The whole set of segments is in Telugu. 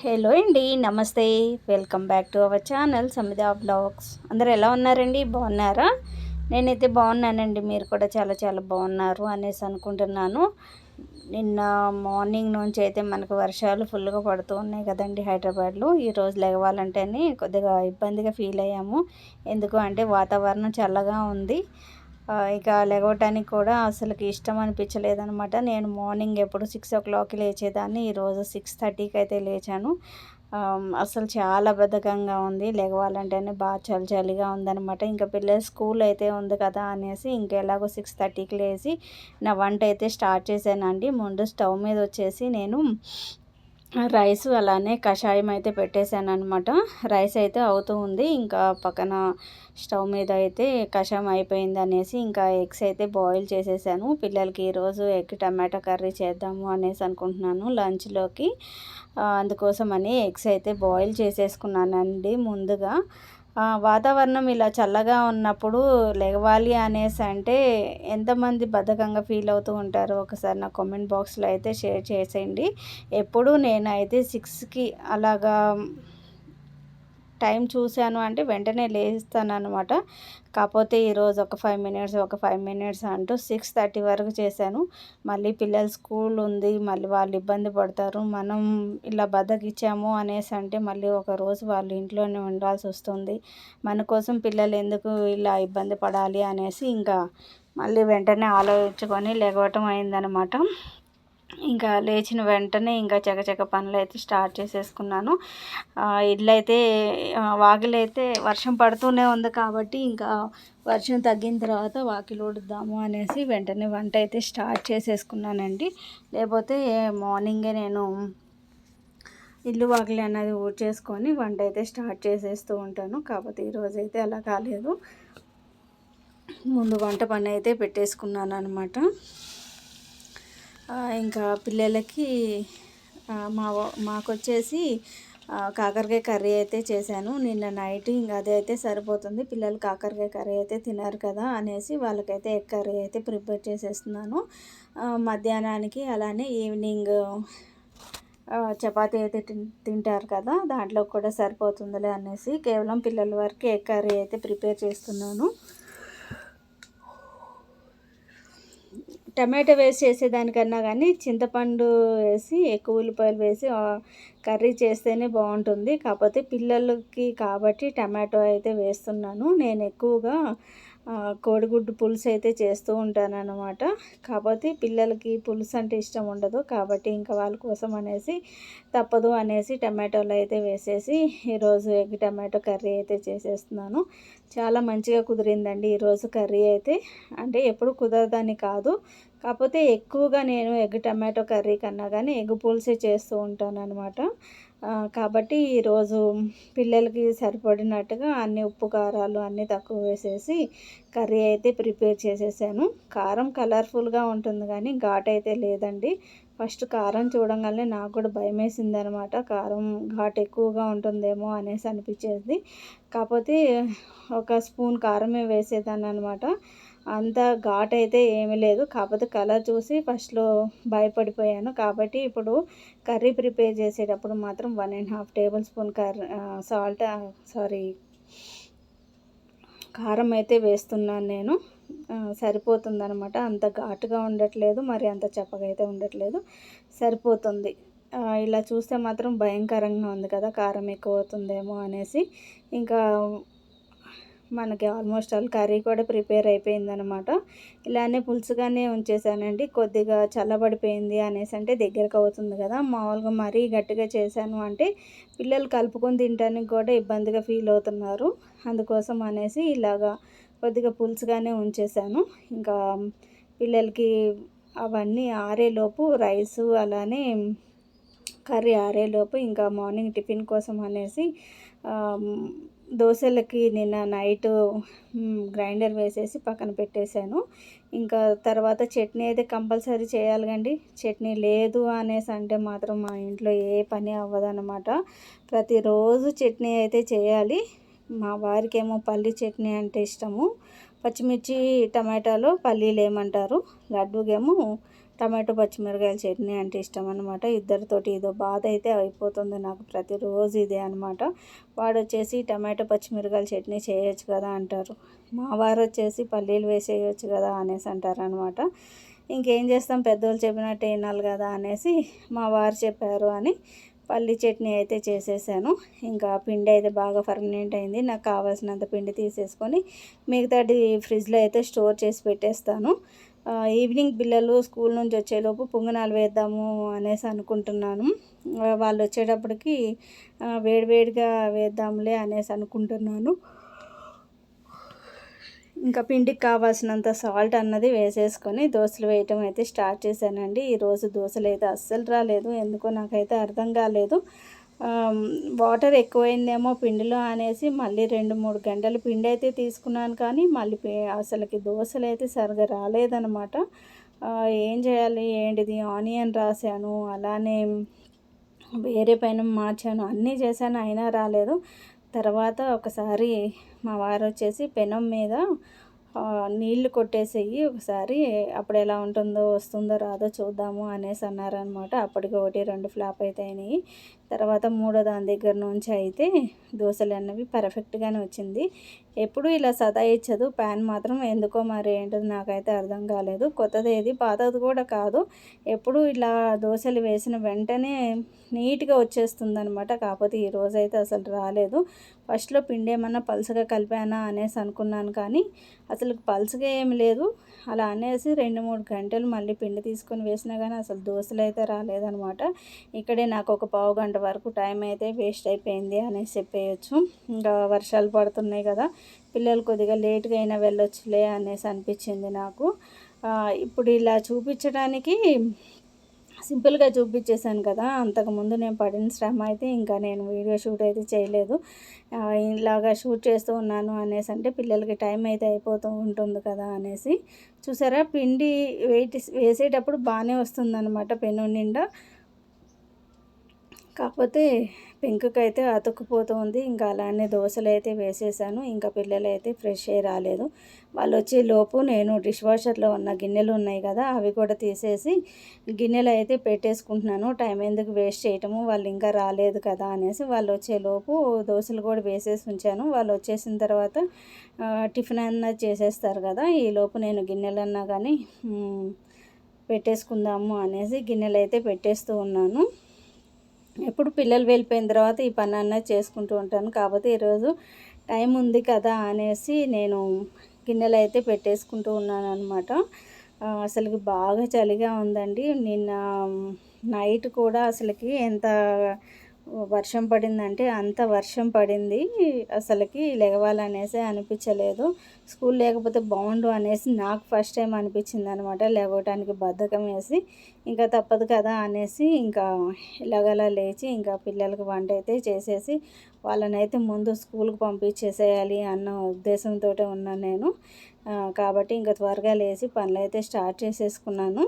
హలో అండి, నమస్తే. Welcome back to our channel Samidha blogs. అందరూ ఎలా ఉన్నారండి? బాగున్నారా? నేనైతే బాగున్నానండి. మీరు కూడా చాలా చాలా బాగున్నారు అనేసి అనుకుంటున్నాను. నిన్న మార్నింగ్ నుంచి అయితే మనకు వర్షాలు ఫుల్గా పడుతూ ఉన్నాయి కదండి హైదరాబాద్లో. ఈరోజు లేవాలంటేనే కొద్దిగా ఇబ్బందిగా ఫీల్ అయ్యాము. ఎందుకు అంటే వాతావరణం చల్లగా ఉంది. ఇక లెగవటానికి కూడా అసలుకి ఇష్టం అనిపించలేదనమాట. నేను మార్నింగ్ ఎప్పుడు 6 o'clock లేచేదాన్ని. ఈరోజు 6:30కి అయితే లేచాను. అసలు చాలా బద్ధకంగా ఉంది. లెగవాలంటేనే బాగా చలి చలిగా ఉందనమాట. ఇంకా పిల్లల స్కూల్ అయితే ఉంది కదా అనేసి ఇంకెలాగో 6:30కి లేచి నా వంట అయితే స్టార్ట్ చేశానండి. ముందు స్టవ్ మీద వచ్చేసి నేను రైస్ అలానే కషాయం అయితే పెట్టేశాను అనమాట. రైస్ అయితే అవుతూ ఉంది. ఇంకా పక్కన స్టవ్ మీద అయితే కషాయం అయిపోయింది అనేసి ఇంకా ఎగ్స్ అయితే బాయిల్ చేసేసాను. పిల్లలకి ఈరోజు ఎగ్ టమాటా కర్రీ చేద్దాము అనేసి అనుకుంటున్నాను లంచ్లోకి. అందుకోసమని ఎగ్స్ అయితే బాయిల్ చేసేసుకున్నానండి ముందుగా. వాతావరణం ఇలా చల్లగా ఉన్నప్పుడు లెగవాలి అనేసి అంటే ఎంతమంది బద్ధకంగా ఫీల్ అవుతూ ఉంటారో ఒకసారి నా కామెంట్ బాక్స్లో అయితే షేర్ చేసేయండి. ఎప్పుడు నేనైతే 6కి అలాగా టైం చూశాను అంటే వెంటనే లేస్తానన్నమాట. కాకపోతే ఈరోజు ఒక 5 మినిట్స్ అంటూ 6:30 వరకు చేశాను. మళ్ళీ పిల్లల స్కూల్ ఉంది, మళ్ళీ వాళ్ళు ఇబ్బంది పడతారు. మనం ఇలా బద్ధకిచ్చాము అనేసి అంటే మళ్ళీ ఒకరోజు వాళ్ళు ఇంట్లోనే ఉండాల్సి వస్తుంది. మన కోసం పిల్లలు ఎందుకు ఇలా ఇబ్బంది పడాలి అనేసి ఇంకా మళ్ళీ వెంటనే ఆలోచించుకొని లెగవటం అయిందనమాట. ఇంకా లేచిన వెంటనే ఇంకా చకచక పనులు అయితే స్టార్ట్ చేసేసుకున్నాను. ఇల్లు అయితే వాకిలైతే వర్షం పడుతూనే ఉంది కాబట్టి ఇంకా వర్షం తగ్గిన తర్వాత వాకిలి ఊడుద్దాము అనేసి వెంటనే వంట అయితే స్టార్ట్ చేసేసుకున్నానండి. లేకపోతే మార్నింగే నేను ఇల్లు వాకిలి అన్నది ఊడ్చేసుకొని వంట అయితే స్టార్ట్ చేసేస్తూ ఉంటాను. కాకపోతే ఈరోజైతే అలా కాలేదు. ముందు వంట పని అయితే పెట్టేసుకున్నాను అనమాట. ఇంకా పిల్లలకి మాకొచ్చేసి కాకరకాయ కర్రీ అయితే చేశాను నిన్న నైట్. ఇంకా అదే అయితే సరిపోతుంది. పిల్లలు కాకరకాయ కర్రీ అయితే తినారు కదా అనేసి వాళ్ళకైతే ఎగ్ కర్రీ అయితే ప్రిపేర్ చేసేస్తున్నాను మధ్యాహ్నానికి. అలానే ఈవినింగ్ చపాతీ అయితే తింటారు కదా, దాంట్లో కూడా సరిపోతుందిలే అనేసి కేవలం పిల్లల వరకు ఎగ్ కర్రీ అయితే ప్రిపేర్ చేస్తున్నాను. టమాటో వేసి చేసేదానికన్నా కానీ చింతపండు వేసి ఎక్కువ ఉల్లిపాయలు వేసి కర్రీ చేస్తేనే బాగుంటుంది. కాకపోతే పిల్లలకి కాబట్టి టమాటో అయితే వేస్తున్నాను. నేను ఎక్కువగా కోడిగుడ్డు పులుసు అయితే చేస్తూ ఉంటాను అన్నమాట. కాకపోతే పిల్లలకి పులుసు అంటే ఇష్టం ఉండదు కాబట్టి ఇంకా వాళ్ళ కోసం అనేసి తప్పదు అనేసి టమాటోలు అయితే వేసేసి ఈరోజు ఎగ్ టమాటో కర్రీ అయితే చేసేస్తున్నాను. చాలా మంచిగా కుదిరిందండి ఈరోజు కర్రీ అయితే. అంటే ఎప్పుడు కుదరదని కాదు, కాకపోతే ఎక్కువగా నేను ఎగ్ టమాటో కర్రీ కన్నా కానీ ఎగ్ పులుసే చేస్తూ ఉంటాను అనమాట. కాబట్టి ఈరోజు పిల్లలకి సరిపడినట్టుగా అన్ని ఉప్పు కారాలు అన్నీ తక్కువ వేసేసి కర్రీ అయితే ప్రిపేర్ చేసేసాను. కారం కలర్ఫుల్గా ఉంటుంది కానీ ఘాట్ అయితే లేదండి. ఫస్ట్ కారం చూడంగానే నాకు కూడా భయం వేసింది అనమాట. కారం ఘాట్ ఎక్కువగా ఉంటుందేమో అనేసి అనిపించేది. కాకపోతే ఒక స్పూన్ కారమే వేసేదాన్ని అనమాట. అంత ఘాట్ అయితే ఏమీ లేదు. కాకపోతే కలర్ చూసి ఫస్ట్లో భయపడిపోయాను. కాబట్టి ఇప్పుడు కర్రీ ప్రిపేర్ చేసేటప్పుడు మాత్రం 1.5 టేబుల్ స్పూన్ కారం అయితే వేస్తున్నాను నేను. సరిపోతుందనమాట. అంత ఘాటుగా ఉండట్లేదు, మరి అంత చప్పగా అయితే ఉండట్లేదు, సరిపోతుంది. ఇలా చూస్తే మాత్రం భయంకరంగా ఉంది కదా, కారం ఎక్కువ అవుతుందేమో అనేసి. ఇంకా మనకి ఆల్మోస్ట్ ఆల్ కర్రీ కూడా ప్రిపేర్ అయిపోయిందనమాట. ఇలానే పులుసుగానే ఉంచేసానండి. కొద్దిగా చల్లబడిపోయింది అనేసి అంటే దగ్గరకు అవుతుంది కదా. మామూలుగా మరీ గట్టిగా చేశాను అంటే పిల్లలు కలుపుకొని తినడానికి కూడా ఇబ్బందిగా ఫీల్ అవుతున్నారు. అందుకోసం అనేసి ఇలాగా కొద్దిగా పులుసుగానే ఉంచేసాను. ఇంకా పిల్లలకి అవన్నీ ఆరేలోపు రైసు అలానే కర్రీ ఆరేలోపు ఇంకా మార్నింగ్ టిఫిన్ కోసం అనేసి దోశలకి నిన్న నైట్ గ్రైండర్ వేసేసి పక్కన పెట్టేశాను. ఇంకా తర్వాత చట్నీ అయితే కంపల్సరీ చేయాలి కండి. చట్నీ లేదు అనేసి అంటే మాత్రం మా ఇంట్లో ఏ పని అవ్వదన్నమాట. ప్రతిరోజు చట్నీ అయితే చేయాలి. మా వారికేమో పల్లి చట్నీ అంటే ఇష్టము. పచ్చిమిర్చి టమాటాలో పల్లీలు ఏమంటారు, లడ్డూకేమో టమాటో పచ్చిమిరకాయల చట్నీ అంటే ఇష్టం అనమాట. ఇద్దరితోటి ఇదో బాధ అయితే అయిపోతుంది నాకు, ప్రతిరోజు ఇదే అనమాట. వాడు వచ్చేసి టమాటో పచ్చిమిరకాయల చట్నీ చేయొచ్చు కదా అంటారు, మా వారు వచ్చేసి పల్లీలు వేసేయచ్చు కదా అనేసి అంటారనమాట. ఇంకేం చేస్తాం, పెద్దోళ్ళు చెప్పినట్టు వినాలి కదా అనేసి మా వారు చెప్పారు అని పల్లి చట్నీ అయితే చేసేసాను. ఇంకా పిండి అయితే బాగా ఫర్మినెంట్ అయింది. నాకు కావాల్సినంత పిండి తీసేసుకొని మిగతాది ఫ్రిడ్జ్లో అయితే స్టోర్ చేసి పెట్టేస్తాను. ఈవినింగ్ పిల్లలు స్కూల్ నుంచి వచ్చేలోపు పొంగనాలు వేద్దాము అనేసి అనుకుంటున్నాను. వాళ్ళు వచ్చేటప్పటికి వేడివేడిగా వేద్దాంలే అనేసి అనుకుంటున్నాను. ఇంకా పిండికి కావాల్సినంత సాల్ట్ అన్నది వేసేసుకొని దోశలు వేయటం అయితే స్టార్ట్ చేశానండి. ఈరోజు దోశలు అయితే అస్సలు రాలేదు, ఎందుకో నాకైతే అర్థం కాలేదు. వాటర్ ఎక్కువైందేమో పిండిలో అనేసి మళ్ళీ 2-3 గంటలు పిండి అయితే తీసుకున్నాను, కానీ మళ్ళీ అసలుకి దోశలు అయితే సరిగా రాలేదనమాట. ఏం చేయాలి ఏంటిది, ఆనియన్ రాశాను, అలానే వేరే పైన మార్చాను, అన్నీ చేశాను, అయినా రాలేదు. తర్వాత ఒకసారి మా వారు వచ్చేసి పెనం మీద నీళ్లు కొట్టేసేయి ఒకసారి, అప్పుడు ఎలా ఉంటుందో వస్తుందో రాదో చూద్దాము అనేసి అన్నారనమాట. అప్పటికి 1-2 ఫ్లాప్ అయితే అయినాయి. తర్వాత మూడో దాని దగ్గర నుంచి అయితే దోశలు అన్నవి పర్ఫెక్ట్గానే వచ్చింది. ఎప్పుడు ఇలా సతాయించదు, ప్యాన్ మాత్రం ఎందుకో మరి ఏంటో నాకైతే అర్థం కాలేదు. కొత్తది ఏది పాతది కూడా కాదు, ఎప్పుడు ఇలా దోశలు వేసిన వెంటనే నీట్గా వచ్చేస్తుంది అనమాట. కాకపోతే ఈరోజైతే అసలు రాలేదు. ఫస్ట్లో పిండి ఏమన్నా పలుసగా కలిపానా అనేసి అనుకున్నాను, కానీ అసలు పలుసగా ఏమి లేదు. అలా అనేసి 2-3 గంటలు మళ్ళీ పిండి తీసుకొని వేసినా కానీ అసలు దోశలు అయితే రాలేదనమాట. ఇక్కడే నాకు ఒక పావు గంట వరకు టైం అయితే వేస్ట్ అయిపోయింది అనేసి చెప్పేయచ్చు. ఇంకా వర్షాలు పడుతున్నాయి కదా, పిల్లలు కొద్దిగా లేట్గా అయినా వెళ్ళొచ్చులే అనేసి అనిపించింది నాకు. ఇప్పుడు ఇలా చూపించడానికి సింపుల్గా చూపించేశాను కదా, అంతకుముందు నేను పడిన శ్రమ అయితే ఇంకా నేను వీడియో షూట్ అయితే చేయలేదు. ఇలాగా షూట్ చేస్తూ ఉన్నాను అనేసి అంటే పిల్లలకి టైం అయితే అయిపోతూ ఉంటుంది కదా అనేసి. చూసారా, పిండి వేసేటప్పుడు బాగానే వస్తుందన్నమాట పెను నిండా, కాకపోతే పెంకుకైతే అతుక్కుపోతుంది. ఇంకా అలానే దోశలు అయితే వేసేసాను. ఇంకా పిల్లలు అయితే ఫ్రెష్ అయ్యి రాలేదు. వాళ్ళు వచ్చే లోపు నేను డిష్ వాషర్లో ఉన్న గిన్నెలు ఉన్నాయి కదా, అవి కూడా తీసేసి గిన్నెలు అయితే పెట్టేసుకుంటున్నాను. టైం ఎందుకు వేస్ట్ చేయటము, వాళ్ళు ఇంకా రాలేదు కదా అనేసి. వాళ్ళు వచ్చేలోపు దోశలు కూడా వేసేసి ఉంచాను. వాళ్ళు వచ్చేసిన తర్వాత టిఫిన్ అన్నా చేసేస్తారు కదా, ఈలోపు నేను గిన్నెలన్నా కానీ పెట్టేసుకుందాము అనేసి గిన్నెలు అయితే పెట్టేస్తూ ఉన్నాను. ఎప్పుడు పిల్లలు వెళ్ళిపోయిన తర్వాత ఈ పని అన్నది చేసుకుంటూ ఉంటాను. కాకపోతే ఈరోజు టైం ఉంది కదా అనేసి నేను గిన్నెలు అయితే పెట్టేసుకుంటూ ఉన్నాను అనమాట. అసలుకి బాగా చలిగా ఉందండి. నిన్న నైట్ కూడా అసలుకి ఎంత వర్షం పడిందంటే అంత వర్షం పడింది. అసలుకి లెగవాలనేసి అనిపించలేదు. స్కూల్ లేకపోతే బాగుండు అనేసి నాకు ఫస్ట్ టైం అనిపించింది అనమాట. లేవటానికి బద్ధకం వేసి ఇంకా తప్పదు కదా అనేసి ఇంకా ఇలాగలా లేచి ఇంకా పిల్లలకి వంట అయితే చేసేసి వాళ్ళనైతే ముందు స్కూల్కి పంపించేసేయాలి అన్న ఉద్దేశంతో ఉన్నాను నేను. కాబట్టి ఇంకా త్వరగా లేచి పనులు అయితే స్టార్ట్ చేసేసుకున్నాను.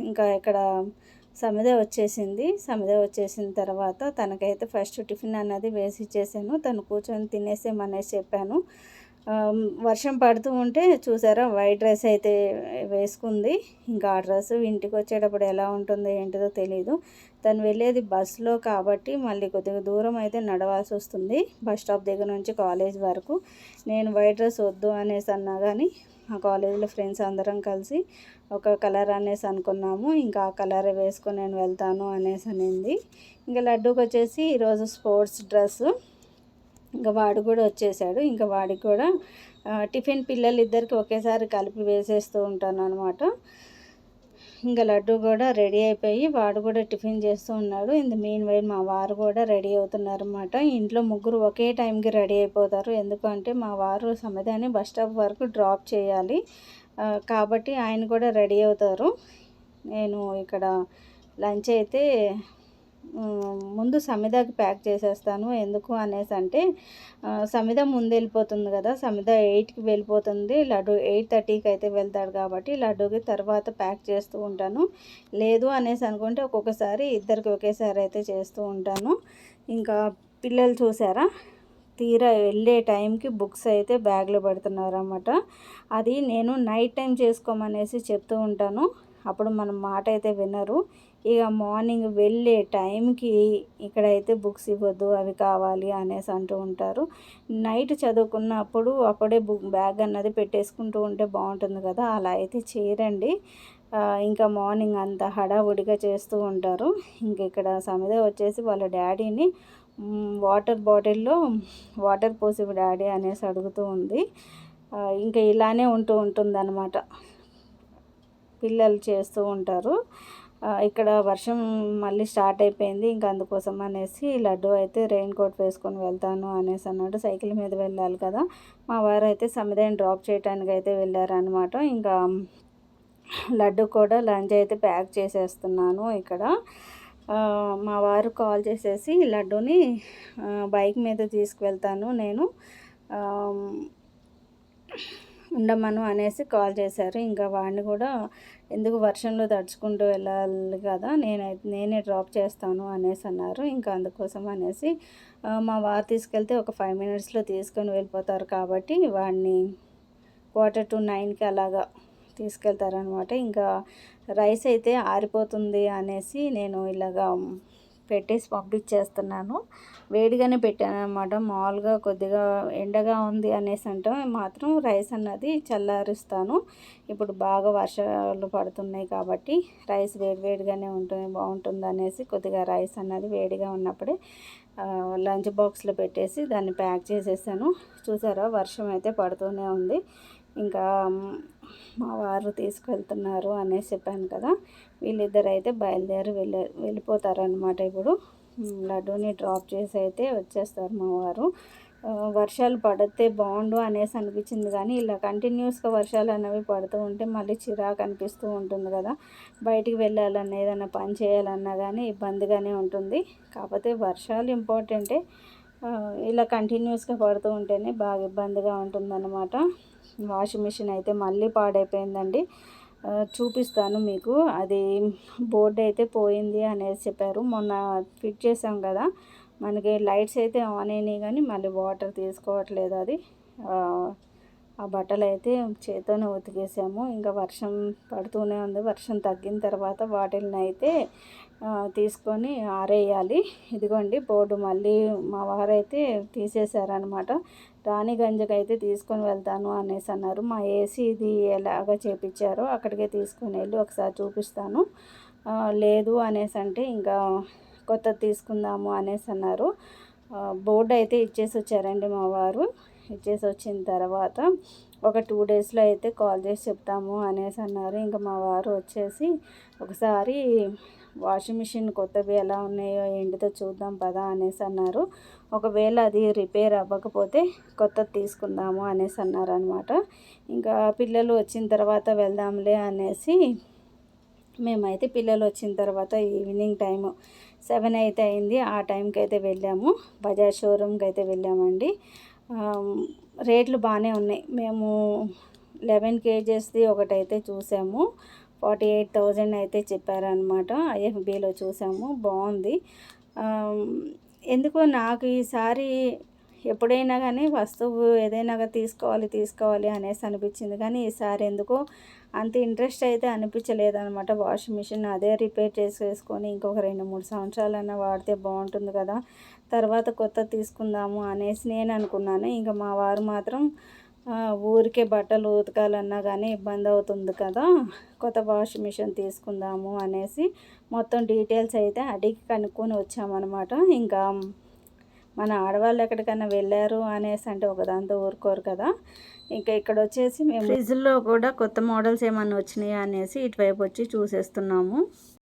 ఇంకా ఇక్కడ సమిద వచ్చేసిన తర్వాత తనకైతే ఫస్ట్ టిఫిన్ అన్నది వేసి ఇచ్చేసాను. తను కూర్చొని తినేసేమనేసి చెప్పాను. వర్షం పడుతూ ఉంటే చూసారా, వైట్ డ్రెస్ అయితే వేసుకుంది. ఇంకా ఆ డ్రెస్ ఇంటికి వచ్చేటప్పుడు ఎలా ఉంటుందో ఏంటిదో తెలీదు. తను వెళ్ళేది బస్సులో కాబట్టి మళ్ళీ కొద్దిగా దూరం అయితే నడవాల్సి వస్తుంది, బస్ స్టాప్ దగ్గర నుంచి కాలేజ్ వరకు. నేను వైట్ డ్రెస్ వద్దు అనేసి అన్నా కానీ మా కాలేజీలో ఫ్రెండ్స్ అందరం కలిసి ఒక కలర్ అనేసి అనుకున్నాము. ఇంకా ఆ కలర్ వేసుకొని నేను వెళ్తాను అనేసి అనింది. ఇంకా లడ్డూకి వచ్చేసి ఈరోజు స్పోర్ట్స్ డ్రెస్సు, ఇంకా వాడు కూడా వచ్చేసాడు. ఇంకా వాడికి కూడా టిఫిన్ పిల్లలు ఇద్దరికి ఒకేసారి కలిపి వేసేస్తూ ఉంటాను అనమాట. ఇంకా లడ్డు కూడా రెడీ అయిపోయి వాడు కూడా టిఫిన్ చేస్తూ ఉన్నాడు. ఇన్ ద మీన్ వైల్ మా వారు కూడా రెడీ అవుతున్నారు అనమాట. ఇంట్లో ముగ్గురు ఒకే టైంకి రెడీ అయిపోతారు, ఎందుకంటే మా వారు సమయాన్ని బస్ స్టాప్ వరకు డ్రాప్ చేయాలి కాబట్టి ఆయన కూడా రెడీ అవుతారు. నేను ఇక్కడ లంచ్ అయితే ముందు సమిదాకి ప్యాక్ చేసేస్తాను. ఎందుకు అనేసి అంటే సమిద ముందు వెళ్ళిపోతుంది కదా, సమిద 8కి వెళ్ళిపోతుంది, లడ్డు 8:30కి అయితే వెళ్తాడు కాబట్టి లడ్డూకి తర్వాత ప్యాక్ చేస్తూ ఉంటాను. లేదు అనేసి అనుకుంటే ఒక్కొక్కసారి ఇద్దరికి ఒకేసారి అయితే చేస్తూ ఉంటాను. ఇంకా పిల్లలు చూసారా, తీరా వెళ్ళే టైంకి బుక్స్ అయితే బ్యాగ్లో పెడుతున్నారన్నమాట. అది నేను నైట్ టైం చేసుకోమనేసి చెప్తూ ఉంటాను. అప్పుడు మనం మాట అయితే వినరు. ఇక మార్నింగ్ వెళ్ళే టైంకి ఇక్కడైతే బుక్స్ ఇవ్వద్దు, అవి కావాలి అనేసి అంటూ ఉంటారు. నైట్ చదువుకున్నప్పుడు అప్పుడే బ్యాగ్ అన్నది పెట్టేసుకుంటూ ఉంటే బాగుంటుంది కదా, అలా అయితే చేయరండి. ఇంకా మార్నింగ్ అంతా హడావుడిగా చేస్తూ ఉంటారు. ఇంక ఇక్కడ సమిత వచ్చేసి వాళ్ళ డాడీని వాటర్ బాటిల్లో వాటర్ పోసి డాడీ అనేసి అడుగుతూ ఉంది. ఇంకా ఇలానే ఉంటుందన్నమాట, పిల్లలు చేస్తూ ఉంటారు. ఇక్కడ వర్షం మళ్ళీ స్టార్ట్ అయిపోయింది. ఇంకా అందుకోసం అనేసి లడ్డు అయితే రెయిన్ కోట్ వేసుకొని వెళ్తాను అనేసి అన్నాడు. సైకిల్ మీద వెళ్ళాలి కదా, మా వారు అయితే సమితని డ్రాప్ చేయడానికి అయితే వెళ్ళారనమాట. ఇంకా లడ్డు కూడా లంచ్ అయితే ప్యాక్ చేసేస్తున్నాను. ఇక్కడ మా వారు కాల్ చేసేసి లడ్డుని బైక్ మీద తీసుకువెళ్తాను నేను ఉండమను అనేసి కాల్ చేశారు. ఇంకా వాడిని కూడా ఎందుకు వర్షంలో తడుచుకుంటూ వెళ్ళాలి కదా, నేనే డ్రాప్ చేస్తాను అనేసి అన్నారు. ఇంకా అందుకోసం అనేసి మా వారు తీసుకెళ్తే ఒక 5 మినిట్స్లో తీసుకొని వెళ్ళిపోతారు కాబట్టి వాడిని 8:45కి అలాగా తీసుకెళ్తారనమాట. ఇంకా రైస్ అయితే ఆరిపోతుంది అనేసి నేను ఇలాగా పెట్టేసి పంపించేస్తున్నాను. వేడిగానే పెట్టాను అనమాట. మామూలుగా కొద్దిగా ఎండగా ఉంది అనేసి అంటే మాత్రం రైస్ అన్నది చల్లారుస్తాను. ఇప్పుడు బాగా వర్షాలు పడుతున్నాయి కాబట్టి రైస్ వేడిగానే బాగుంటుంది అనేసి కొద్దిగా రైస్ అన్నది వేడిగా ఉన్నప్పుడే లంచ్ బాక్స్లో పెట్టేసి దాన్ని ప్యాక్ చేసేసాను. చూసారా, వర్షం అయితే పడుతూనే ఉంది. ఇంకా మా వారు తీసుకెళ్తున్నారు అనేసి చెప్పాను కదా, వీళ్ళిద్దరు అయితే బయలుదేరి వెళ్ళిపోతారనమాట. ఇప్పుడు లడ్డూని డ్రాప్ చేసి అయితే వచ్చేస్తారు మా వారు. వర్షాలు పడితే బాగుండు అనేసి అనిపించింది, కానీ ఇలా కంటిన్యూస్గా వర్షాలు అనేవి పడుతూ ఉంటే మళ్ళీ చిరాకు అనిపిస్తూ ఉంటుంది కదా, బయటికి వెళ్ళాలన్నా ఏదైనా పని చేయాలన్నా కానీ ఇబ్బందిగానే ఉంటుంది. కాకపోతే వర్షాలు ఇంపార్టెంటే, ఇలా కంటిన్యూస్గా పడుతూ ఉంటేనే బాగా ఇబ్బందిగా ఉంటుందన్నమాట. వాషింగ్ మిషన్ అయితే మళ్ళీ పాడైపోయిందండి. చూపిస్తాను మీకు. అది బోర్డు అయితే పోయింది అనేసి చెప్పారు. మొన్న ఫిట్ చేసాం కదా, మనకి లైట్స్ అయితే ఆన్ అయినాయి కానీ మళ్ళీ వాటర్ తీసుకోవట్లేదు. అది ఆ బట్టలు అయితే చేతితోనే ఉతికేసాము. ఇంకా వర్షం పడుతూనే ఉంది. వర్షం తగ్గిన తర్వాత వాటిని అయితే తీసుకొని ఆరేయాలి. ఇదిగోండి బోర్డు మళ్ళీ మా వారైతే తీసేశారనమాట. రాణిగంజ్కి అయితే తీసుకొని వెళ్తాను అనేసి అన్నారు. మా ఏసీ ఇది ఎలాగ చేపించారో అక్కడికే తీసుకొని వెళ్ళి ఒకసారి చూపిస్తాను, లేదు అనేసి అంటే ఇంకా కొత్తది తీసుకుందాము అనేసి అన్నారు. బోర్డు అయితే ఇచ్చేసి వచ్చారండి మా వారు. ఇచ్చేసి వచ్చిన తర్వాత ఒక 2 డేస్లో అయితే కాల్ చేసి చెప్తాము అనేసి అన్నారు. ఇంకా మా వారు వచ్చేసి ఒకసారి వాషింగ్ మిషన్ కొత్తవి ఎలా ఉన్నాయో ఏంటిదో చూద్దాం పదా అనేసి అన్నారు. ఒకవేళ అది రిపేర్ అవ్వకపోతే కొత్తది తీసుకుందాము అనేసి అన్నారనమాట. ఇంకా పిల్లలు వచ్చిన తర్వాత వెళ్దాంలే అనేసి మేమైతే పిల్లలు వచ్చిన తర్వాత ఈవినింగ్ టైము 7 అయితే అయింది. ఆ టైంకి అయితే వెళ్ళాము, బజాజ్ షోరూమ్కి అయితే వెళ్ళామండి. రేట్లు బాగానే ఉన్నాయి. మేము 11 kgsది ఒకటైతే చూసాము, 48,000 అయితే చెప్పారనమాట. ఐఎఫ్బీలో చూసాము, బాగుంది. ఎందుకో నాకు ఈసారి ఎప్పుడైనా కానీ వస్తువు ఏదైనా తీసుకోవాలి అనేసి అనిపించింది, కానీ ఈసారి ఎందుకో అంత ఇంట్రెస్ట్ అయితే అనిపించలేదన్నమాట. వాషింగ్ మిషన్ అదే రిపేర్ చేసేసుకొని ఇంకొక 2-3 సంవత్సరాలన్నా వాడితే బాగుంటుంది కదా, తర్వాత కొత్త తీసుకుందాము అనేసి నేను అనుకున్నాను. ఇంకా మా వారు మాత్రం ఊరికే బట్టలు ఉతకాలన్నా కానీ ఇబ్బంది అవుతుంది కదా, కొత్త వాషింగ్ మిషన్ తీసుకుందాము అనేసి మొత్తం డీటెయిల్స్ అయితే అడిగి కనుక్కొని వచ్చామన్నమాట. ఇంకా మన ఆడవాళ్ళు ఎక్కడికైనా వెళ్ళారు అనేసి అంటే ఒకదాంతో ఊరుకోరు కదా. ఇంకా ఇక్కడ వచ్చేసి మేము ఫ్రిడ్జ్లో కూడా కొత్త మోడల్స్ ఏమన్నా వచ్చినాయా అనేసి ఇటువైపు వచ్చి చూసేస్తున్నాము.